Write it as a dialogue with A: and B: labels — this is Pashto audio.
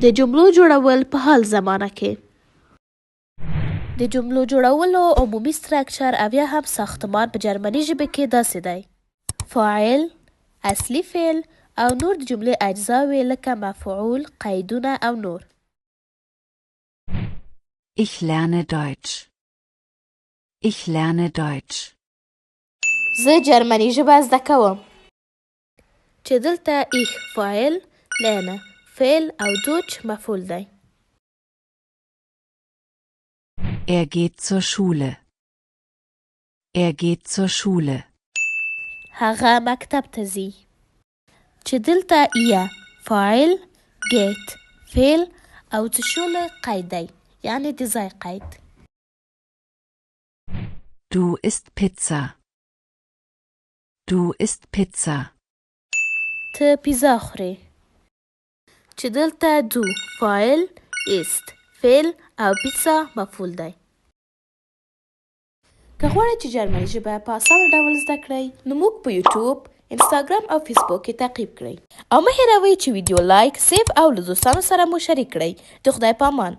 A: د جملو جوړول په حال زمانه کې. د جملو جوړولو عمومي سترکچر او یا هم ساختمان په جرمني ژبه کې داسې دی: فاعل، اصلي فعل او نور د جملې اجزاوې لکه مفعول، قیدونه او نور.
B: Ich lerne Deutsch. Ich lerne Deutsch.
A: زه جرمني ژبه زده کوم. چې دلته ich فاعل، lerne فعل او Deutsch مفعول دی.
B: geht zur Schule. geht zur Schule.
A: هغه مکتب ته ځي. چې دلته ihr فاعل، geht فعل او zur Schule قید دی، یعنی د ځای قید.
B: Du isst Pizza. Du isst Pizza.
A: ته پیزا خورې. چې دلته du فاعل، ist فعل او پیزا مفعول دی. که غواړئ چې جرمني ژبه په اسانه ډول زده کړئ نو موږ په یوټیوب، انسټاګرام او فیسبوک کې تعقیب کړئ. او مه هېروئ چې ویډیو لایک، سیف او له دوستانو سره مو شریک کړئ. د خدای په امان.